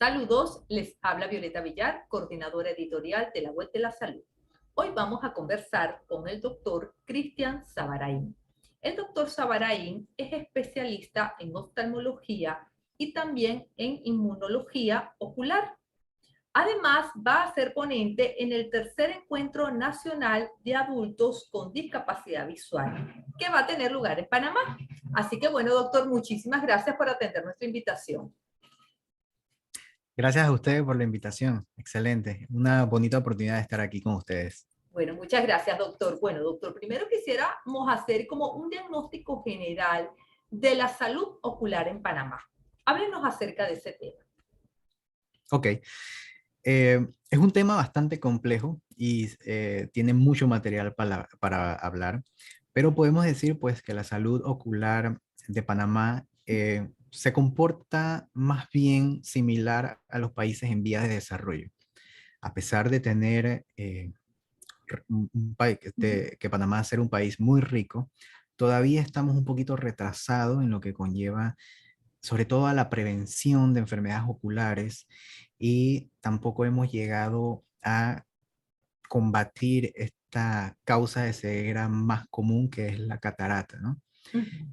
Saludos, les habla Violeta Villar, coordinadora editorial de la Web de la Salud. Hoy vamos a conversar con el doctor Cristian Sabarain. El doctor Sabarain es especialista en oftalmología y también en inmunología ocular. Además, va a ser ponente en el tercer encuentro nacional de adultos con discapacidad visual, que va a tener lugar en Panamá. Así que bueno, doctor, muchísimas gracias por atender nuestra invitación. Gracias a ustedes por la invitación. Excelente. Una bonita oportunidad de estar aquí con ustedes. Bueno, muchas gracias, doctor. Bueno, doctor, primero quisiéramos hacer como un diagnóstico general de la salud ocular en Panamá. Háblenos acerca de ese tema. Ok. Es un tema bastante complejo y tiene mucho material para hablar, pero podemos decir pues que la salud ocular de Panamá se comporta más bien similar a los países en vías de desarrollo. A pesar de tener un país, que Panamá ser un país muy rico, todavía estamos un poquito retrasados en lo que conlleva sobre todo a la prevención de enfermedades oculares y tampoco hemos llegado a combatir esta causa de ceguera más común que es la catarata, ¿no?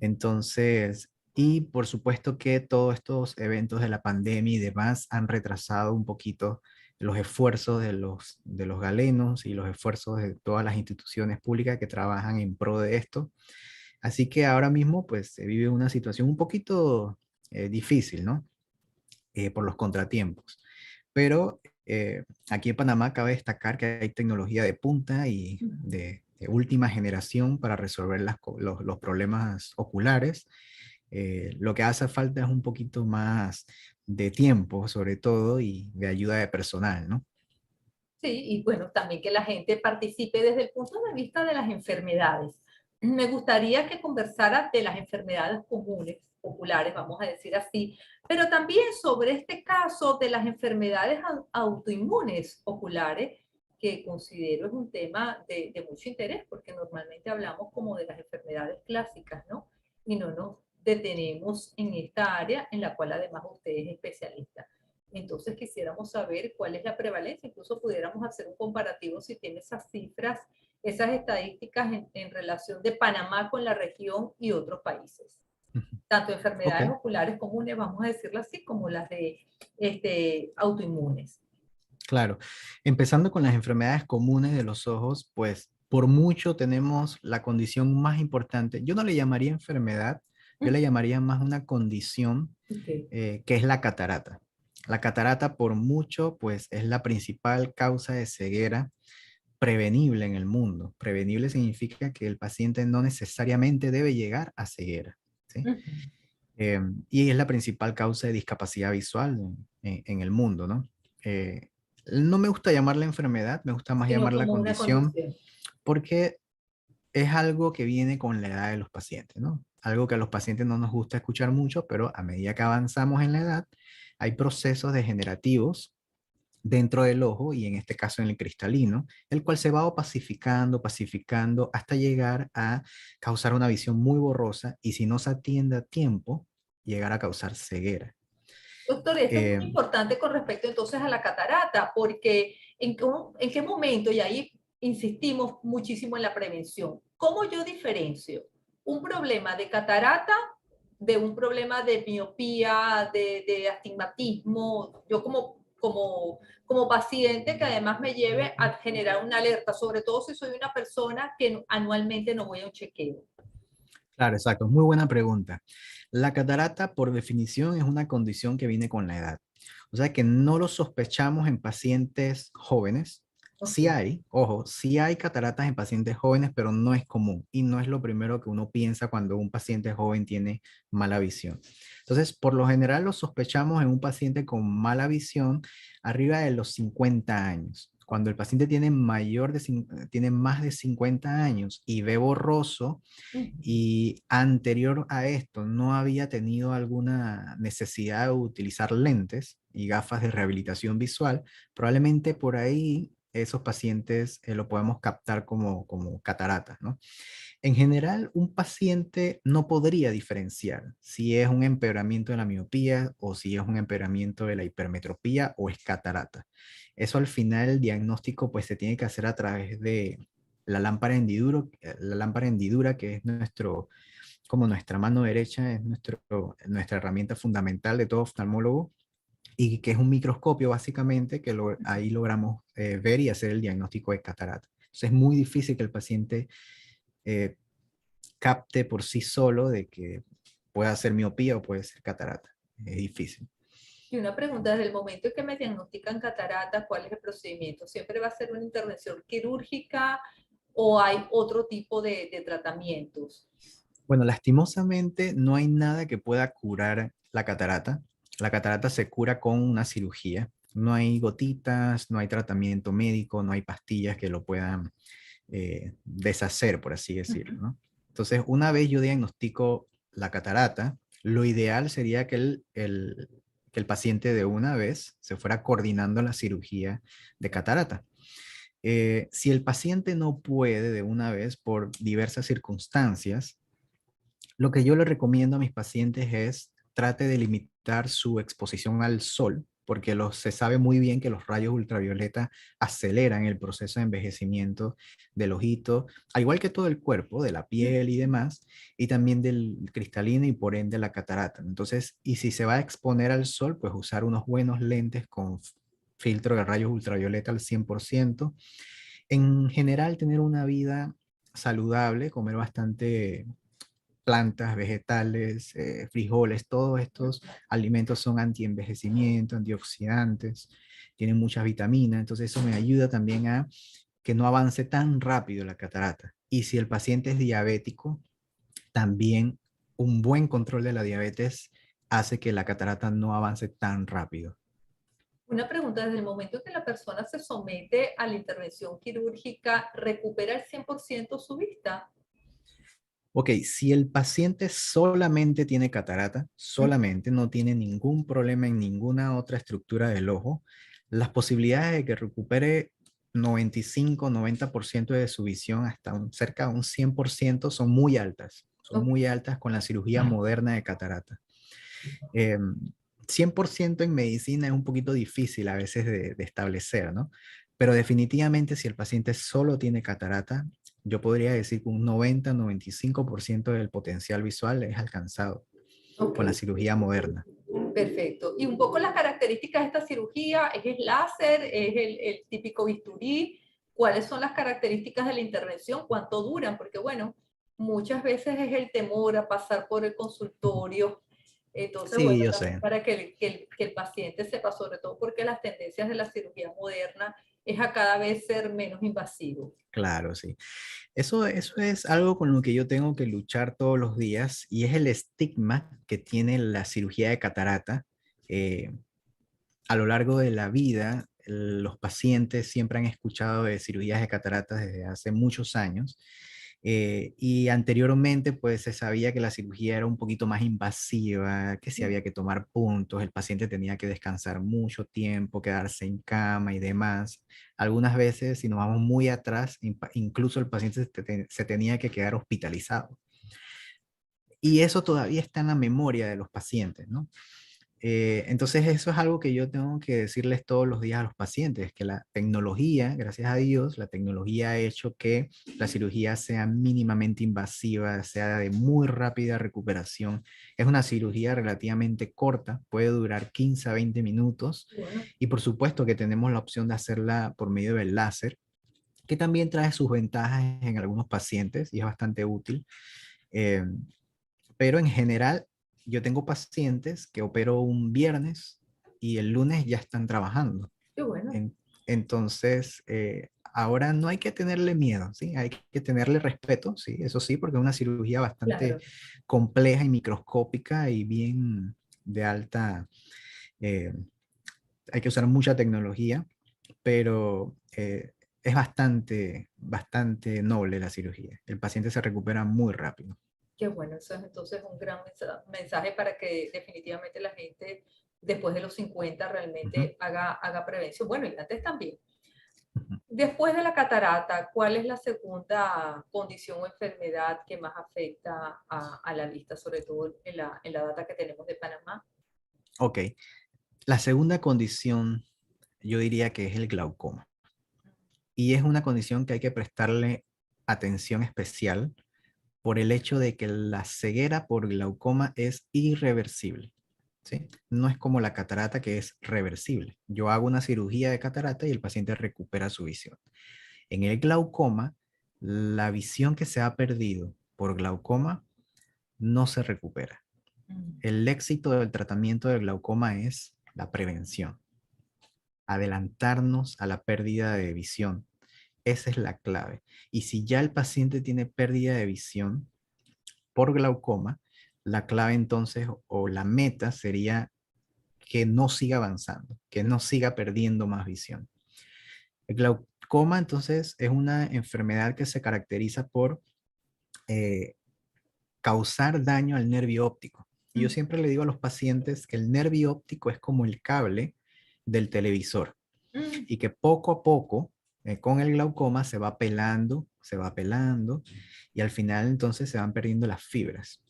Entonces, y por supuesto que todos estos eventos de la pandemia y demás han retrasado un poquito los esfuerzos de los galenos y los esfuerzos de todas las instituciones públicas que trabajan en pro de esto. Así que ahora mismo pues se vive una situación un poquito difícil, ¿no? Por los contratiempos. Pero aquí en Panamá cabe destacar que hay tecnología de punta y de última generación para resolver los problemas oculares. Lo que hace falta es un poquito más de tiempo, sobre todo, y de ayuda de personal, ¿no? Sí, y bueno, también que la gente participe desde el punto de vista de las enfermedades. Me gustaría que conversara de las enfermedades comunes, populares, vamos a decir así, pero también sobre este caso de las enfermedades autoinmunes oculares, que considero es un tema de mucho interés, porque normalmente hablamos como de las enfermedades clásicas, ¿no? Y no nos detenemos en esta área en la cual además usted es especialista. Entonces quisiéramos saber cuál es la prevalencia, incluso pudiéramos hacer un comparativo si tiene esas cifras, esas estadísticas en relación de Panamá con la región y otros países. Tanto Ok, enfermedades oculares comunes, vamos a decirlo así, como las de autoinmunes. claro. Empezando con las enfermedades comunes de los ojos, pues por mucho tenemos la condición más importante. Yo no le llamaría enfermedad, yo le llamaría más una condición Okay. que es la catarata. La catarata por mucho, pues es la principal causa de ceguera prevenible en el mundo. Prevenible significa que el paciente no necesariamente debe llegar a ceguera, ¿sí? Eh, y es la principal causa de discapacidad visual en el mundo, ¿no? No me gusta llamarla enfermedad, me gusta más Sino llamarla como una condición, condición. porque es algo que viene con la edad de los pacientes, ¿no? Algo que a los pacientes no nos gusta escuchar mucho, pero a medida que avanzamos en la edad, hay procesos degenerativos dentro del ojo y en este caso en el cristalino, el cual se va opacificando, pacificando hasta llegar a causar una visión muy borrosa y si no se atiende a tiempo, llegar a causar ceguera. Doctor, esto es muy Eh, importante con respecto entonces a la catarata, porque en qué momento, y ahí insistimos muchísimo en la prevención, ¿cómo yo diferencio un problema de catarata de un problema de miopía, de astigmatismo, yo como paciente que además me lleve a generar una alerta, sobre todo si soy una persona que anualmente no voy a un chequeo? claro, exacto, muy buena pregunta. La catarata, por definición, es una condición que viene con la edad. O sea que no lo sospechamos en pacientes jóvenes. Ok. Sí hay, ojo, sí hay cataratas en pacientes jóvenes, pero no es común y no es lo primero que uno piensa cuando un paciente joven tiene mala visión. Entonces, por lo general lo sospechamos en un paciente con mala visión arriba de los 50 años. Cuando el paciente tiene más de 50 años y ve borroso, y anterior a esto no había tenido alguna necesidad de utilizar lentes y gafas de rehabilitación visual, probablemente por ahí esos pacientes lo podemos captar como cataratas, ¿no? En general, un paciente no podría diferenciar si es un empeoramiento de la miopía o si es un empeoramiento de la hipermetropía o es catarata. Eso al final el diagnóstico pues se tiene que hacer a través de la lámpara hendidura que es como nuestra mano derecha, es nuestra herramienta fundamental de todo oftalmólogo y que es un microscopio básicamente que ahí logramos ver y hacer el diagnóstico de catarata. Entonces es muy difícil que el paciente eh, capte por sí solo de que pueda ser miopía o puede ser catarata. Es difícil. Y una pregunta, desde el momento en que me diagnostican catarata, ¿cuál es el procedimiento? ¿Siempre va a ser una intervención quirúrgica o hay otro tipo de tratamientos? Bueno, lastimosamente no hay nada que pueda curar la catarata. La catarata se cura con una cirugía. No hay gotitas, no hay tratamiento médico, no hay pastillas que lo puedan deshacer, por así decirlo, ¿no? Entonces, una vez yo diagnostico la catarata, lo ideal sería que el paciente de una vez se fuera coordinando la cirugía de catarata. Si el paciente no puede de una vez por diversas circunstancias, lo que yo le recomiendo a mis pacientes es trate de limitar su exposición al sol, porque se sabe muy bien que los rayos ultravioleta aceleran el proceso de envejecimiento del ojito, al igual que todo el cuerpo, de la piel y demás, y también del cristalino y por ende la catarata. Entonces, y si se va a exponer al sol, pues usar unos buenos lentes con filtro de rayos ultravioleta al 100%. En general, tener una vida saludable, comer bastante plantas, vegetales, frijoles, todos estos alimentos son antienvejecimiento, antioxidantes, tienen muchas vitaminas, entonces eso me ayuda también a que no avance tan rápido la catarata. Y si el paciente es diabético, también un buen control de la diabetes hace que la catarata no avance tan rápido. Una pregunta, desde el momento que la persona se somete a la intervención quirúrgica, ¿recupera el 100% su vista? Ok, si el paciente solamente tiene catarata, solamente no tiene ningún problema en ninguna otra estructura del ojo, las posibilidades de que recupere 95-90% de su visión hasta cerca de un 100% son Ok. muy altas con la cirugía moderna de catarata. Eh, 100% en medicina es un poquito difícil a veces de establecer, ¿no? Pero definitivamente si el paciente solo tiene catarata, yo podría decir que un 90-95% del potencial visual es alcanzado Ok, con la cirugía moderna. perfecto. Y un poco las características de esta cirugía, ¿es el láser? ¿Es el típico bisturí? ¿Cuáles son las características de la intervención? ¿Cuánto duran? Porque bueno, muchas veces es el temor a pasar por el consultorio. Entonces, Sí, bueno, yo también sé. para que el paciente sepa, sobre todo porque las tendencias de la cirugía moderna es a cada vez ser menos invasivo. Claro, sí. Eso es algo con lo que yo tengo que luchar todos los días y es el estigma que tiene la cirugía de catarata. Eh, a lo largo de la vida, los pacientes siempre han escuchado de cirugías de cataratas desde hace muchos años. Y anteriormente, pues se sabía que la cirugía era un poquito más invasiva, que si había que tomar puntos, el paciente tenía que descansar mucho tiempo, quedarse en cama y demás. Algunas veces, si nos vamos muy atrás, incluso el paciente se tenía que quedar hospitalizado. Y eso todavía está en la memoria de los pacientes, ¿no? Entonces eso es algo que yo tengo que decirles todos los días a los pacientes, que la tecnología, gracias a Dios, la tecnología ha hecho que la cirugía sea mínimamente invasiva, sea de muy rápida recuperación. Es una cirugía relativamente corta, puede durar 15 a 20 minutos Bueno, y por supuesto que tenemos la opción de hacerla por medio del láser, que también trae sus ventajas en algunos pacientes y es bastante útil. Eh, pero en general, yo tengo pacientes que opero un viernes y el lunes ya están trabajando. qué bueno, Entonces, ahora no hay que tenerle miedo, ¿sí? Hay que tenerle respeto, sí, eso sí, porque es una cirugía bastante claro. compleja y microscópica y bien de alta, eh, hay que usar mucha tecnología, pero es bastante noble la cirugía. El paciente se recupera muy rápido. Qué bueno, eso es entonces un gran mensaje para que definitivamente la gente después de los 50 Ujú, realmente haga prevención. Bueno, y antes también. ujú. Después de la catarata, ¿cuál es la segunda condición o enfermedad que más afecta a la vista, sobre todo en la data que tenemos de Panamá? Ok, la segunda condición yo diría que es el glaucoma. Y es una condición que hay que prestarle atención especial por el hecho de que la ceguera por glaucoma es irreversible. ¿Sí? No es como la catarata que es reversible. Yo hago una cirugía de catarata y el paciente recupera su visión. En el glaucoma, la visión que se ha perdido por glaucoma no se recupera. Mm. El éxito del tratamiento del glaucoma es la prevención, adelantarnos a la pérdida de visión. Esa es la clave. Y si ya el paciente tiene pérdida de visión por glaucoma, la clave entonces o la meta sería que no siga avanzando, que no siga perdiendo más visión. El glaucoma entonces es una enfermedad que se caracteriza por eh, causar daño al nervio óptico. Y yo Mm. siempre le digo a los pacientes que el nervio óptico es como el cable del televisor Mm. y que poco a poco con el glaucoma se va pelando y al final entonces se van perdiendo las fibras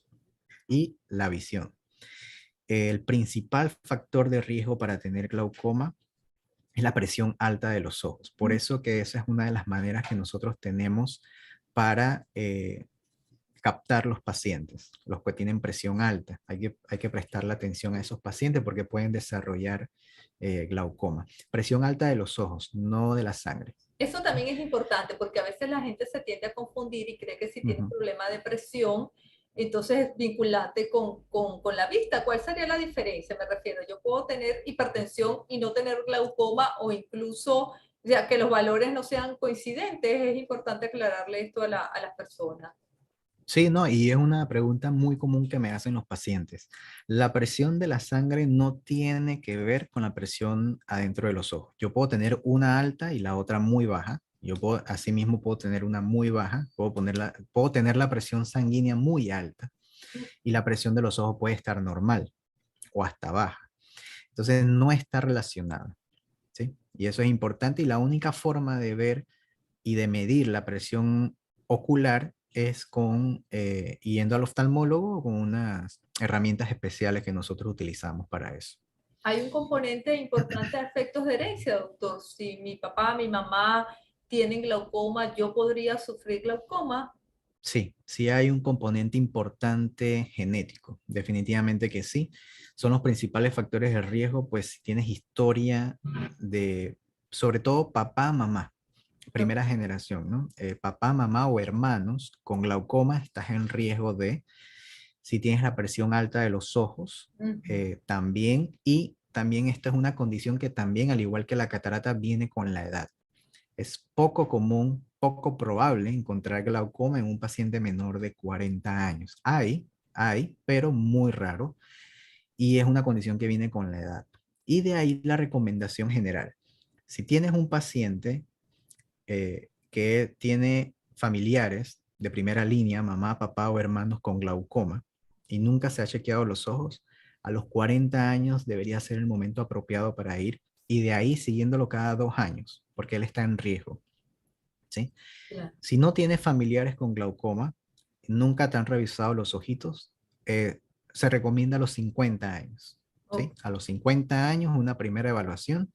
y la visión. El principal factor de riesgo para tener glaucoma es la presión alta de los ojos. Por Mm. eso que esa es una de las maneras que nosotros tenemos para captar los pacientes, los que tienen presión alta. Hay que prestarle atención a esos pacientes porque pueden desarrollar glaucoma. Presión alta de los ojos, no de la sangre. Eso también es importante porque a veces la gente se tiende a confundir y cree que si tienes Ujú. problema de presión, entonces es vinculante con la vista. ¿Cuál sería la diferencia? Me refiero, yo puedo tener hipertensión y no tener glaucoma o incluso ya que los valores no sean coincidentes. Es importante aclararle esto a las personas. Sí, no, y es una pregunta muy común que me hacen los pacientes. La presión de la sangre no tiene que ver con la presión adentro de los ojos. Yo puedo tener una alta y la otra muy baja. Asimismo puedo tener una muy baja, puedo tener la presión sanguínea muy alta y la presión de los ojos puede estar normal o hasta baja. Entonces no está relacionada, ¿sí? Y eso es importante y la única forma de ver y de medir la presión ocular es yendo al oftalmólogo con unas herramientas especiales que nosotros utilizamos para eso. Hay un componente importante de efectos de herencia, doctor. Si mi papá, mi mamá tienen glaucoma, yo podría sufrir glaucoma. Sí, sí hay un componente importante genético, definitivamente que sí. Son los principales factores de riesgo, pues si tienes historia de, sobre todo papá, mamá, primera generación, ¿no? Papá, mamá o hermanos con glaucoma, estás en riesgo de, si tienes la presión alta de los ojos, Ujú. también, y también esta es una condición que también, al igual que la catarata, viene con la edad. Es poco común, poco probable encontrar glaucoma en un paciente menor de 40 años. Hay, pero muy raro, y es una condición que viene con la edad. Y de ahí la recomendación general. Si tienes un paciente que tiene familiares de primera línea, mamá, papá o hermanos con glaucoma, y nunca se ha chequeado los ojos, a los 40 años debería ser el momento apropiado para ir y de ahí siguiéndolo cada 2 años, porque él está en riesgo, ¿sí? Claro. Si no tienes familiares con glaucoma, nunca te han revisado los ojitos, se recomienda a los 50 años, Ok. ¿sí? A los 50 años una primera evaluación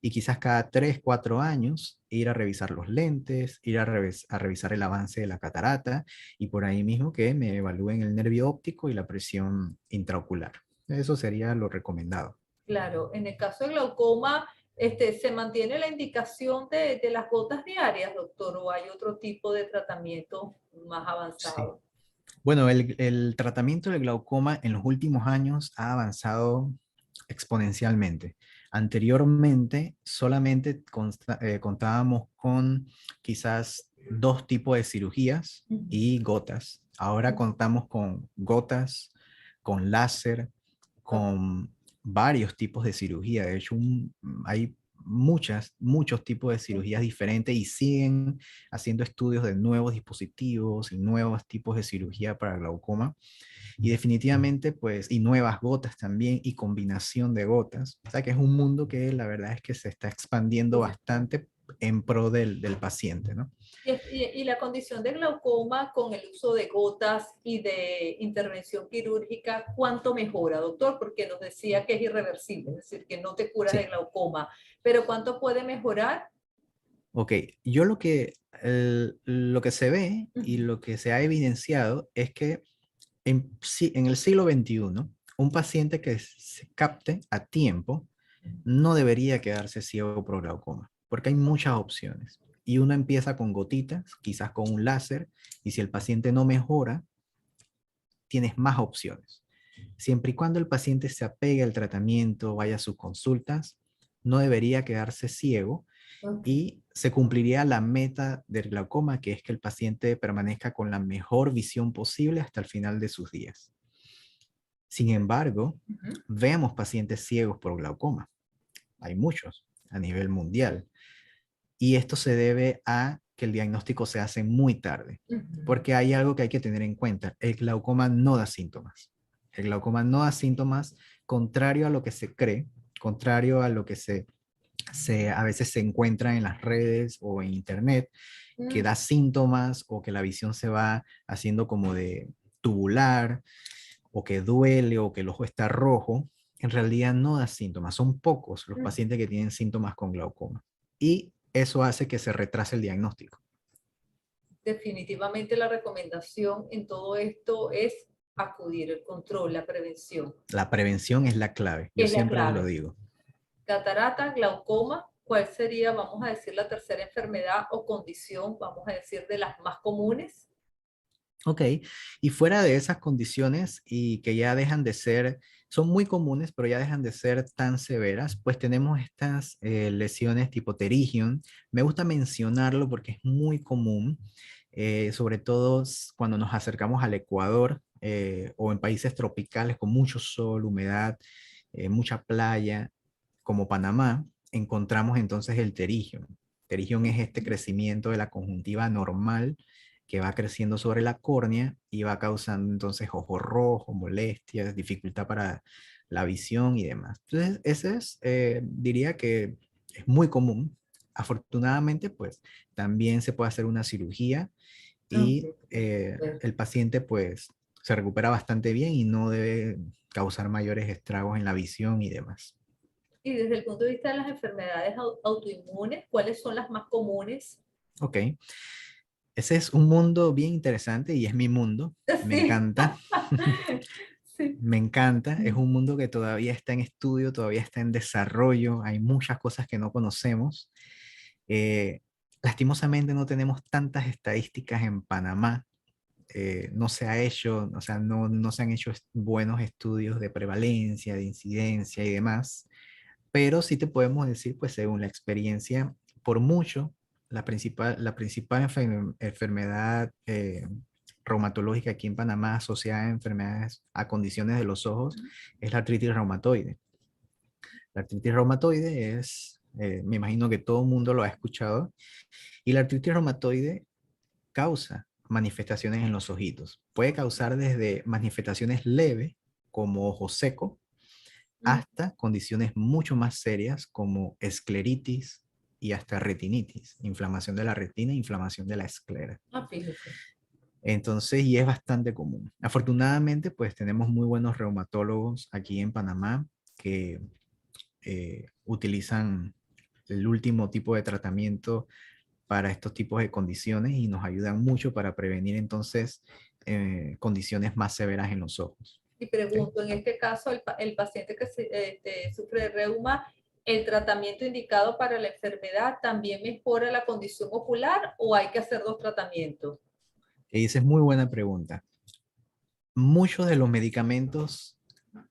y quizás cada 3 4 años ir a revisar los lentes, ir a revisar el avance de la catarata y por ahí mismo que me evalúen el nervio óptico y la presión intraocular. Eso sería lo recomendado. Claro, en el caso de glaucoma, ¿se mantiene la indicación de las gotas diarias, doctor, o hay otro tipo de tratamiento más Sí. avanzado? Bueno, el tratamiento del glaucoma en los últimos años ha avanzado exponencialmente. Anteriormente solamente contábamos con quizás 2 tipos de cirugías Ujú. y gotas. Ahora contamos con gotas, con láser, Ok. con varios tipos de cirugía. De hecho, hay muchos tipos de cirugías diferentes y siguen haciendo estudios de nuevos dispositivos y nuevos tipos de cirugía para glaucoma. Y definitivamente, pues, y nuevas gotas también y combinación de gotas. O sea que es un mundo que la verdad es que se está expandiendo Sí, está. bastante en pro del paciente, ¿no? Y la condición de glaucoma con el uso de gotas y de intervención quirúrgica, ¿cuánto mejora, doctor? Porque nos decía que es irreversible, es decir, que no te curas de Sí. glaucoma, pero ¿cuánto puede mejorar? Ok, yo lo que se ve y Ujú. lo que se ha evidenciado es que en el siglo XXI, un paciente que se capte a tiempo no debería quedarse ciego por glaucoma, porque hay muchas opciones. Y uno empieza con gotitas, quizás con un láser, y si el paciente no mejora, tienes más opciones. Siempre y cuando el paciente se apegue al tratamiento, vaya a sus consultas, no debería quedarse ciego Ok. y se cumpliría la meta del glaucoma, que es que el paciente permanezca con la mejor visión posible hasta el final de sus días. Sin embargo, Ujú, vemos pacientes ciegos por glaucoma. Hay muchos a nivel mundial. Y esto se debe a que el diagnóstico se hace muy tarde, ujú. porque hay algo que hay que tener en cuenta. El glaucoma no da síntomas. El glaucoma no da síntomas contrario a lo que se cree, contrario a lo que a veces se encuentra en las redes o en internet, que Mm, da síntomas o que la visión se va haciendo como de tubular o que duele o que el ojo está rojo. En realidad no da síntomas. Son pocos los mm. pacientes que tienen síntomas con glaucoma. Y eso hace que se retrase el diagnóstico. Definitivamente la recomendación en todo esto es acudir, el control, la prevención, La prevención es la clave. Yo es la siempre lo clave. digo. Catarata, glaucoma, ¿cuál sería, vamos a decir, la tercera enfermedad o condición, vamos a decir, de las más comunes? Ok, y fuera de esas condiciones y que ya dejan de ser, son muy comunes, pero ya dejan de ser tan severas, pues tenemos estas lesiones tipo pterigion. Me gusta mencionarlo porque es muy común, sobre todo cuando nos acercamos al Ecuador o en países tropicales con mucho sol, humedad, mucha playa, como Panamá, encontramos entonces el pterigion. Pterigion es este crecimiento de la conjuntiva normal que va creciendo sobre la córnea y va causando entonces ojo rojo, molestias, dificultad para la visión y demás. Entonces, ese es, diría que es muy común. Afortunadamente, pues también se puede hacer una cirugía y Ok, perfecto. el paciente pues se recupera bastante bien y no debe causar mayores estragos en la visión y demás. Y desde el punto de vista de las enfermedades autoinmunes, ¿cuáles son las más comunes? Ok, ese es un mundo bien interesante y es mi mundo. Me Sí, encanta. sí. Me encanta, es un mundo que todavía está en estudio, todavía está en desarrollo, hay muchas cosas que no conocemos. Eh, Lastimosamente no tenemos tantas estadísticas en Panamá, no se ha hecho, o sea, no se han hecho buenos estudios de prevalencia, de incidencia y demás, pero sí te podemos decir, pues según la experiencia, por mucho, la principal enfermedad reumatológica aquí en Panamá asociada a enfermedades, a condiciones de los ojos, es la artritis reumatoide. La artritis reumatoide es, me imagino que todo el mundo lo ha escuchado, y la artritis reumatoide causa manifestaciones en los ojitos. Puede causar desde manifestaciones leves, como ojo seco, hasta condiciones mucho más serias como escleritis y hasta retinitis, inflamación de la retina e inflamación de la esclera. Ah, fíjese. Entonces, y es bastante común. Afortunadamente, pues tenemos muy buenos reumatólogos aquí en Panamá que utilizan el último tipo de tratamiento para estos tipos de condiciones y nos ayudan mucho para prevenir entonces condiciones más severas en los ojos. Y ¿Ok? pregunto, en este caso, el paciente que sufre de reuma, ¿el tratamiento indicado para la enfermedad también mejora la condición ocular o hay que hacer dos tratamientos? Y esa es muy buena pregunta. Muchos de los medicamentos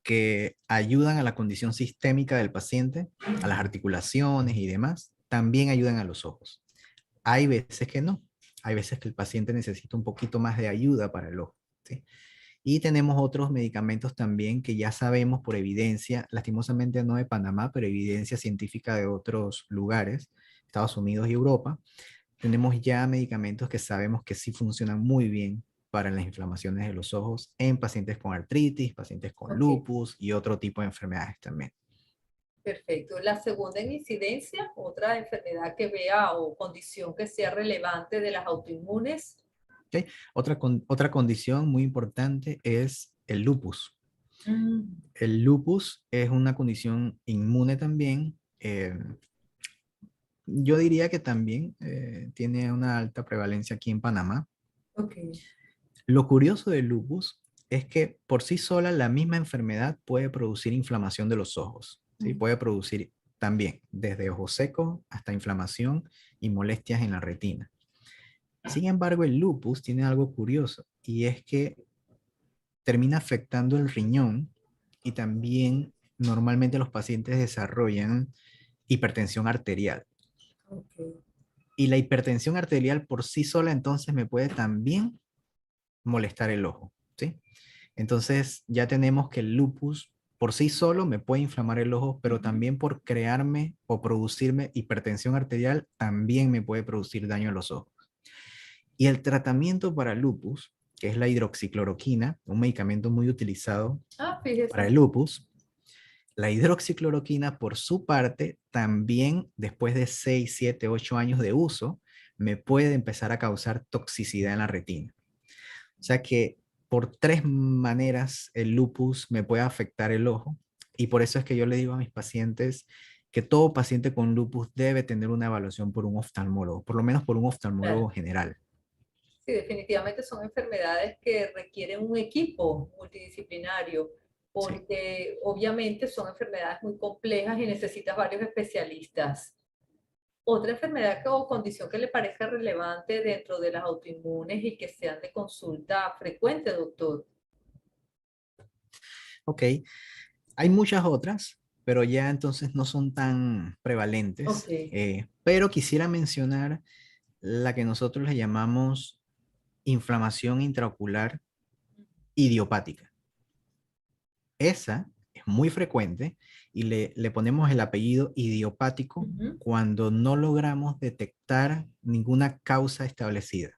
que ayudan a la condición sistémica del paciente, a las articulaciones y demás, también ayudan a los ojos. Hay veces que no. Hay veces que el paciente necesita un poquito más de ayuda para el ojo. ¿Sí? Y tenemos otros medicamentos también que ya sabemos por evidencia, lastimosamente no de Panamá, pero evidencia científica de otros lugares, Estados Unidos y Europa. Tenemos ya medicamentos que sabemos que sí funcionan muy bien para las inflamaciones de los ojos en pacientes con artritis, pacientes con Ok. lupus y otro tipo de enfermedades también. Perfecto. La segunda en incidencia, otra enfermedad que vea o condición que sea relevante de las autoinmunes. ¿Ok? Otra condición muy importante es el lupus. Mm, El lupus es una condición inmune también. Yo diría que también tiene una alta prevalencia aquí en Panamá. ok. Lo curioso del lupus es que por sí sola la misma enfermedad puede producir inflamación de los ojos, ¿sí? Mm, Puede producir también desde ojo seco hasta inflamación y molestias en la retina. Sin embargo, el lupus tiene algo curioso y es que termina afectando el riñón y también normalmente los pacientes desarrollan hipertensión arterial. ok. Y la hipertensión arterial por sí sola entonces me puede también molestar el ojo, ¿sí? Entonces ya tenemos que el lupus por sí solo me puede inflamar el ojo, pero Ujú. también por crearme o producirme hipertensión arterial también me puede producir daño en los ojos. Y el tratamiento para lupus, que es la hidroxicloroquina, un medicamento muy utilizado Ah, para fíjese. el lupus, la hidroxicloroquina por su parte también después de 6, 7, 8 años de uso me puede empezar a causar toxicidad en la retina. O sea que por tres maneras el lupus me puede afectar el ojo y por eso es que yo le digo a mis pacientes que todo paciente con lupus debe tener una evaluación por un oftalmólogo, por lo menos por un Claro. oftalmólogo general. Sí, definitivamente son enfermedades que requieren un equipo multidisciplinario, Sí. porque obviamente son enfermedades muy complejas y necesitas varios especialistas. Otra enfermedad o condición que le parezca relevante dentro de las autoinmunes y que sean de consulta frecuente, doctor. Ok, hay muchas otras, pero ya entonces no son tan Ok. prevalentes, pero quisiera mencionar la que nosotros le llamamos inflamación intraocular idiopática. Esa es muy frecuente y le ponemos el apellido idiopático Ujú. cuando no logramos detectar ninguna causa establecida.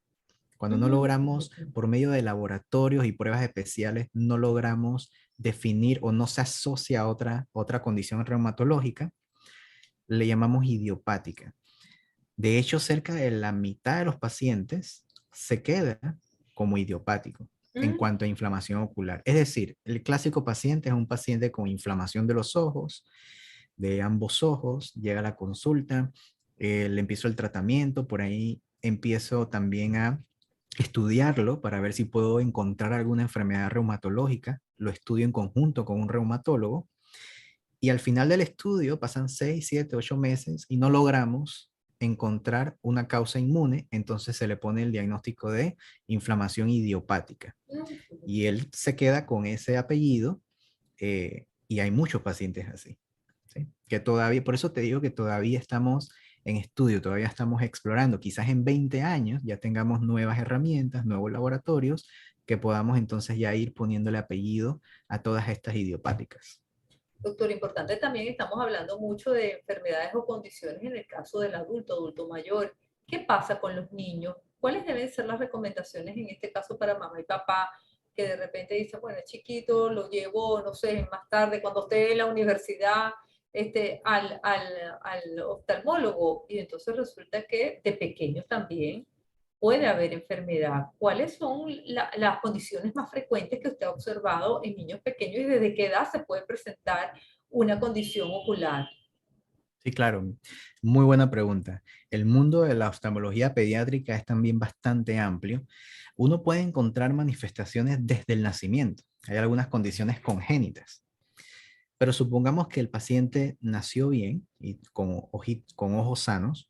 Cuando no logramos, Ok. por medio de laboratorios y pruebas especiales, no logramos definir o no se asocia a otra condición reumatológica, le llamamos idiopática. De hecho, cerca de la mitad de los pacientes se queda como idiopático en Mm, cuanto a inflamación ocular. Es decir, el clásico paciente es un paciente con inflamación de los ojos, de ambos ojos, llega a la consulta, le empiezo el tratamiento, por ahí empiezo también a estudiarlo para ver si puedo encontrar alguna enfermedad reumatológica, lo estudio en conjunto con un reumatólogo y al final del estudio pasan 6, 7, 8 meses y no logramos encontrar una causa inmune, entonces se le pone el diagnóstico de inflamación idiopática. mm. Y él se queda con ese apellido y hay muchos pacientes así, ¿sí? Que todavía, por eso te digo que todavía estamos en estudio, todavía estamos explorando. Quizás en 20 años ya tengamos nuevas herramientas, nuevos laboratorios que podamos entonces ya ir poniéndole apellido a todas estas idiopáticas. Doctor, importante también, estamos hablando mucho de enfermedades o condiciones en el caso del adulto, adulto mayor. ¿Qué pasa con los niños? ¿Cuáles deben ser las recomendaciones en este caso para mamá y papá que de repente dicen, bueno, es chiquito, lo llevo, no sé, más tarde, cuando esté en la universidad, al oftalmólogo? Y entonces resulta que de pequeños también puede haber enfermedad. ¿Cuáles son las condiciones más frecuentes que usted ha observado en niños pequeños y desde qué edad se puede presentar una condición ocular? Sí, claro, muy buena pregunta. El mundo de la oftalmología pediátrica es también bastante amplio. Uno puede encontrar manifestaciones desde el nacimiento. Hay algunas condiciones congénitas, pero supongamos que el paciente nació bien y con ojos sanos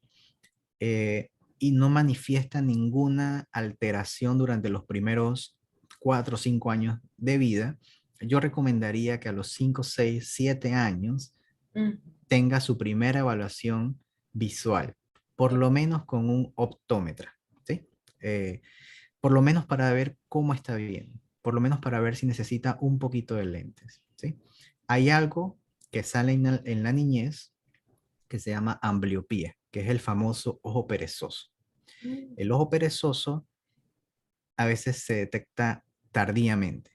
y no manifiesta ninguna alteración durante los primeros 4 o 5 años de vida. Yo recomendaría que a los 5, 6, 7 años Mm, tenga su primera evaluación visual, por lo menos con un optómetra, ¿sí? Por lo menos para ver cómo está viendo, por lo menos para ver si necesita un poquito de lentes, ¿sí? Hay algo que sale en la niñez que se llama ambliopía, que es el famoso ojo perezoso. mm, El ojo perezoso a veces se detecta tardíamente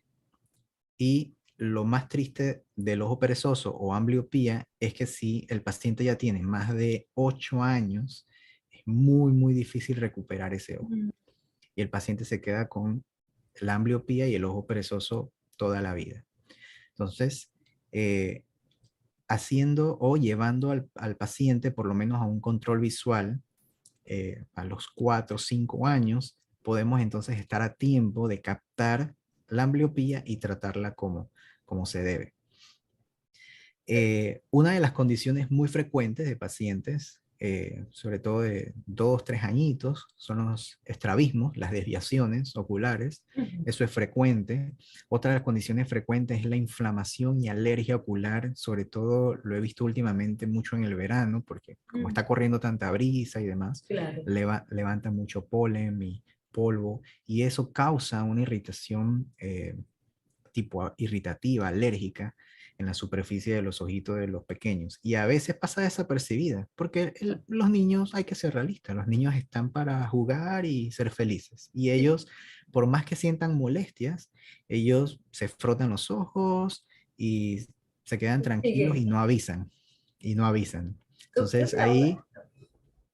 y lo más triste del ojo perezoso o ambliopía es que si el paciente ya tiene más de 8 años, es muy, muy difícil recuperar ese ojo. Mm. Y el paciente se queda con la ambliopía y el ojo perezoso toda la vida. Entonces, eh, haciendo o llevando al paciente por lo menos a un control visual a los 4 o 5 años, podemos entonces estar a tiempo de captar la ambliopía y tratarla como se debe. Una de las condiciones muy frecuentes de pacientes, sobre todo de 2, 3 añitos, son los estrabismos, las desviaciones oculares. Ujú. Eso es frecuente. Otra de las condiciones frecuentes es la inflamación y alergia ocular. Sobre todo lo he visto últimamente mucho en el verano, porque como Mm. está corriendo tanta brisa y demás, Claro. levanta mucho polen y polvo, y eso causa una irritación tipo irritativa, alérgica, en la superficie de los ojitos de los pequeños. Y a veces pasa desapercibida, porque los niños, hay que ser realistas, los niños están para jugar y ser felices. Y Sí, ellos, por más que sientan molestias, ellos se frotan los ojos y se quedan tranquilos sigue. y no avisan. Y no avisan. Entonces Ahora, ahí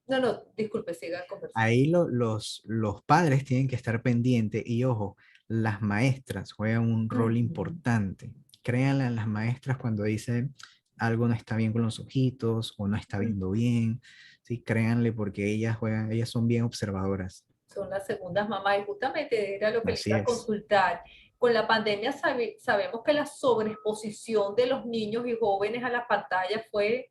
no, no, disculpe, siga conversando. Ahí los padres tienen que estar pendientes y ojo, las maestras juegan un rol Ujú. importante. Créanle a las maestras cuando dicen algo no está bien con los ojitos o no está Mm. viendo bien, ¿sí? Créanle porque ellas juegan, ellas son bien observadoras. Son las segundas mamás y justamente era lo que le Así iba a es. consultar. Con la pandemia sabemos que la sobreexposición de los niños y jóvenes a la pantalla fue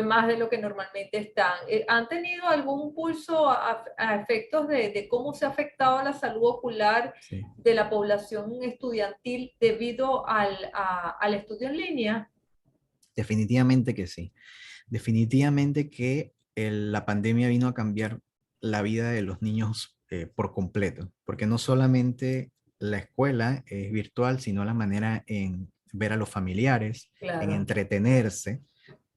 más de lo que normalmente están. ¿Han tenido algún pulso a efectos de cómo se ha afectado la salud ocular Sí. de la población estudiantil debido al estudio en línea? Definitivamente que sí. Definitivamente que la pandemia vino a cambiar la vida de los niños por completo, porque no solamente la escuela es virtual, sino la manera en ver a los familiares, en Claro. entretenerse,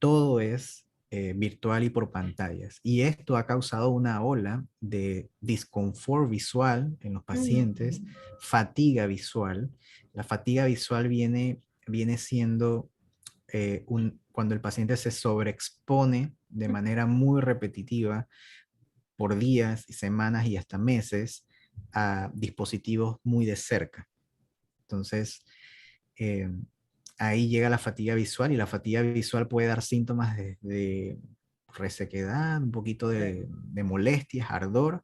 todo es virtual y por pantallas. Y esto ha causado una ola de disconfort visual en los pacientes, Mm. fatiga visual. La fatiga visual viene siendo cuando el paciente se sobreexpone de manera muy repetitiva por días y semanas y hasta meses a dispositivos muy de cerca. Entonces, eh, ahí llega la fatiga visual y la fatiga visual puede dar síntomas de resequedad, un poquito de molestias, ardor,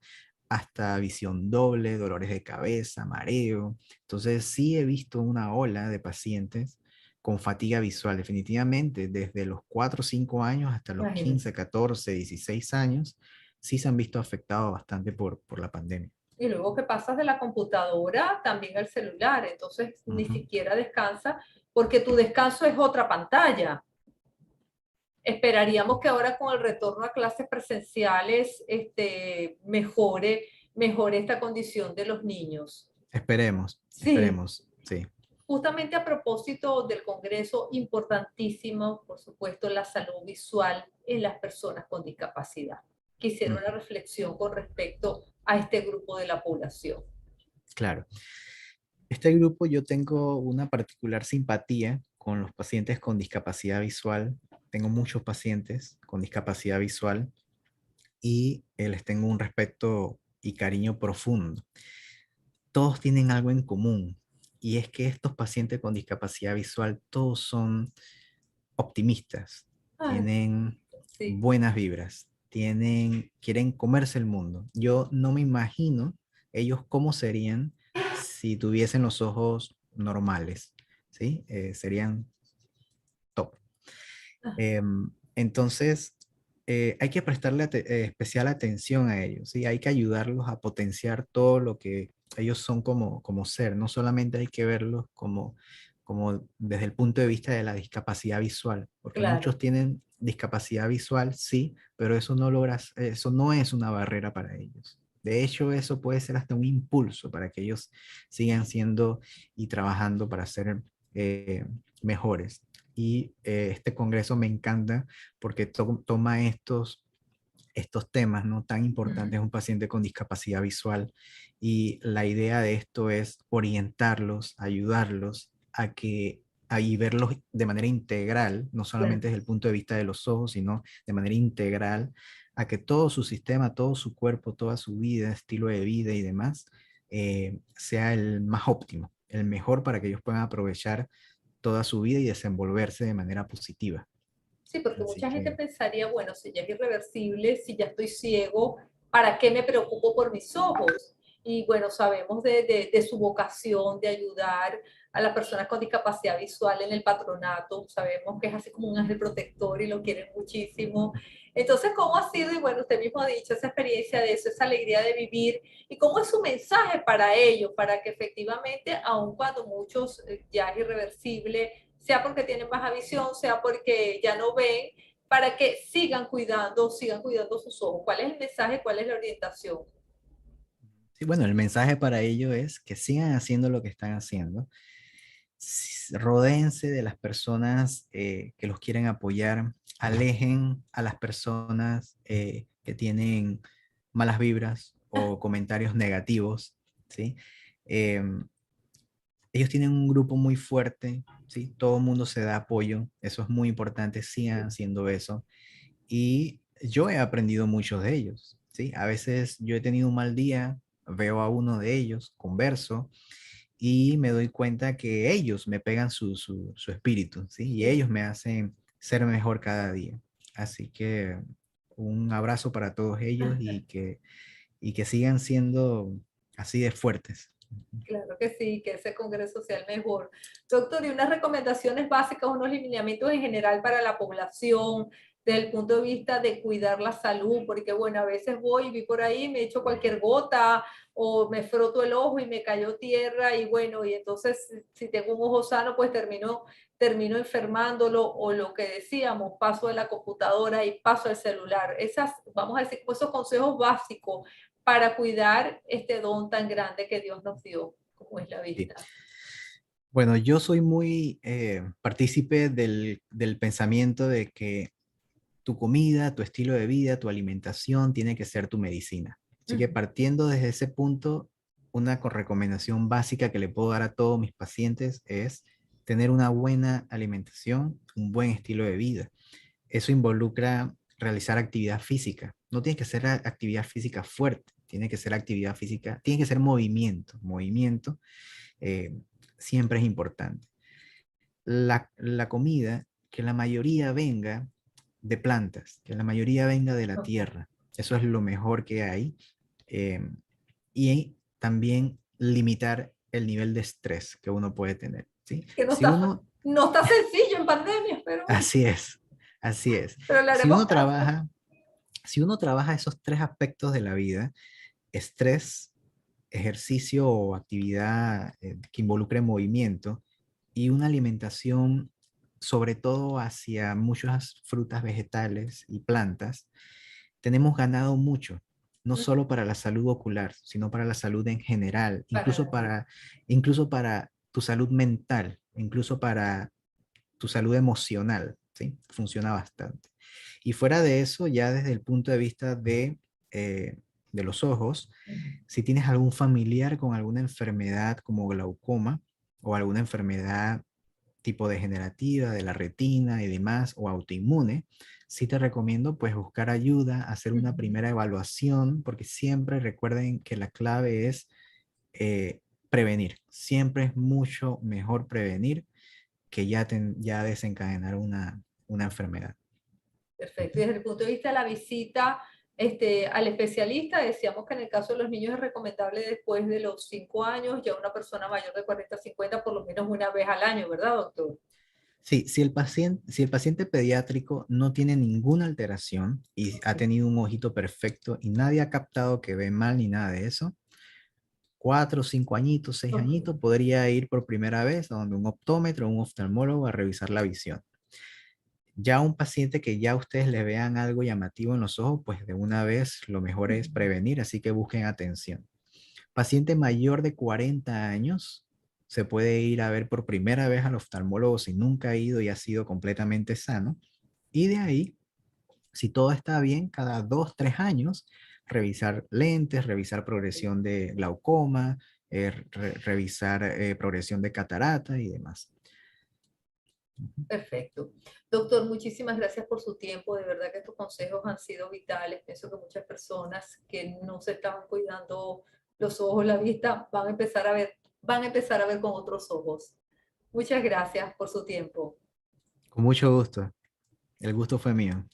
hasta visión doble, dolores de cabeza, mareo. Entonces sí he visto una ola de pacientes con fatiga visual, definitivamente, desde los 4 o 5 años hasta los Imagínense. 15, 14, 16 años, sí se han visto afectados bastante por la pandemia. Y luego que pasas de la computadora también al celular, entonces ni Ujú. siquiera descansa porque tu descanso es otra pantalla. Esperaríamos que ahora con el retorno a clases presenciales mejore esta condición de los niños. Esperemos, Sí, esperemos, sí. justamente a propósito del Congreso, importantísimo, por supuesto, la salud visual en las personas con discapacidad. Quisiera una Ujú. reflexión con respecto a este grupo de la población. Claro. Este grupo yo tengo una particular simpatía con los pacientes con discapacidad visual. Tengo muchos pacientes con discapacidad visual y les tengo un respeto y cariño profundo. Todos tienen algo en común y es que estos pacientes con discapacidad visual todos son optimistas, Ay, tienen sí, buenas vibras, quieren comerse el mundo. Yo no me imagino ellos cómo serían si tuviesen los ojos normales, ¿sí? Serían top. Entonces, hay que prestarle especial atención a ellos, ¿sí? Hay que ayudarlos a potenciar todo lo que ellos son como ser. No solamente hay que verlos como desde el punto de vista de la discapacidad visual, porque claro. muchos tienen discapacidad visual, sí, pero eso no es una barrera para ellos. De hecho, eso puede ser hasta un impulso para que ellos sigan siendo y trabajando para ser eh, mejores. Y este congreso me encanta porque toma estos temas no tan importantes, un paciente con discapacidad visual, y la idea de esto es orientarlos, ayudarlos y verlos de manera integral, no Claro. solamente desde el punto de vista de los ojos, sino de manera integral, a que todo su sistema, todo su cuerpo, toda su vida, estilo de vida y demás, sea el más óptimo, el mejor para que ellos puedan aprovechar toda su vida y desenvolverse de manera positiva. Sí, porque Así mucha gente que pensaría, bueno, si ya es irreversible, si ya estoy ciego, ¿para qué me preocupo por mis ojos? Y bueno, sabemos de su vocación de ayudar a las personas con discapacidad visual en el patronato, sabemos que es así como un ángel protector y lo quieren muchísimo. Entonces, ¿cómo ha sido? Y bueno, usted mismo ha dicho esa experiencia de eso, esa alegría de vivir, y cómo es su mensaje para ellos, para que efectivamente, aun cuando muchos ya es irreversible, sea porque tienen baja visión, sea porque ya no ven, para que sigan cuidando sus ojos. ¿Cuál es el mensaje? ¿Cuál es la orientación? sí, bueno, el mensaje para ello es que sigan haciendo lo que están haciendo. Rodéense de las personas que los quieren apoyar, alejen a las personas que tienen malas vibras o comentarios negativos, ¿sí? Em, Ellos tienen un grupo muy fuerte, ¿sí? Todo el mundo se da apoyo, eso es muy importante, sigan haciendo eso. Y yo he aprendido mucho de ellos, ¿sí? A veces yo he tenido un mal día, veo a uno de ellos, converso y me doy cuenta que ellos me pegan su espíritu, ¿sí? Y ellos me hacen ser mejor cada día. Así que un abrazo para todos ellos y que sigan siendo así de fuertes. Claro que sí, que ese congreso sea el mejor. Doctor, y unas recomendaciones básicas, unos lineamientos en general para la población, desde el punto de vista de cuidar la salud, porque bueno, a veces voy y vi por ahí, me echo cualquier gota o me froto el ojo y me cayó tierra y bueno, y entonces si tengo un ojo sano, pues termino enfermándolo o lo que decíamos, paso de la computadora y paso al celular. Esas, vamos a decir, esos consejos básicos para cuidar este don tan grande que Dios nos dio, como es la Sí. vista. Bueno, yo soy muy partícipe del pensamiento de que tu comida, tu estilo de vida, tu alimentación tiene que ser tu medicina. Así que partiendo desde ese punto, una recomendación básica que le puedo dar a todos mis pacientes es tener una buena alimentación, un buen estilo de vida. Eso involucra realizar actividad física. No tiene que ser actividad física fuerte, tiene que ser actividad física, tiene que ser movimiento. Movimiento eh, siempre es importante. La comida, que la mayoría venga de plantas, que la mayoría venga de la Okay. tierra. Eso es lo mejor que hay. Eh, y también limitar el nivel de estrés que uno puede tener, ¿sí? Que Si uno, no está sencillo en pandemia, pero bueno, así es, así es. pero le Si haremos uno caso. trabaja, si uno trabaja esos tres aspectos de la vida, estrés, ejercicio o actividad que involucre movimiento y una alimentación sobre todo hacia muchas frutas, vegetales y plantas, tenemos ganado mucho, no solo para la salud ocular, sino para la salud en general, Para la vida. incluso para tu salud mental, incluso para tu salud emocional, ¿sí? Funciona bastante. Y fuera de eso, ya desde el punto de vista de los ojos, si tienes algún familiar con alguna enfermedad como glaucoma o alguna enfermedad tipo degenerativa de la retina y demás, o autoinmune, sí te recomiendo pues buscar ayuda, hacer una primera evaluación, porque siempre recuerden que la clave es prevenir. Siempre es mucho mejor prevenir que ya desencadenar una enfermedad. Perfecto. Y Ujú. desde el punto de vista de la visita al especialista, decíamos que en el caso de los niños es recomendable después de los 5 años, ya una persona mayor de 40 a 50 por lo menos una vez al año, ¿verdad, doctor? Sí, si el paciente pediátrico no tiene ninguna alteración y ha tenido un ojito perfecto y nadie ha captado que ve mal ni nada de eso, 4, 5 añitos, seis Ok. añitos, podría ir por primera vez a donde un optómetro o un oftalmólogo a revisar la visión. Ya un paciente que ya ustedes le vean algo llamativo en los ojos, pues de una vez lo mejor es prevenir, así que busquen atención. Paciente mayor de 40 años se puede ir a ver por primera vez al oftalmólogo si nunca ha ido y ha sido completamente sano. Y de ahí, si todo está bien, cada 2, 3 años, revisar lentes, revisar progresión de glaucoma, revisar progresión de catarata y demás. Perfecto. Doctor, muchísimas gracias por su tiempo. De verdad que estos consejos han sido vitales. Pienso que muchas personas que no se estaban cuidando los ojos, la vista, van a empezar a ver con otros ojos. Muchas gracias por su tiempo. Con mucho gusto. El gusto fue mío.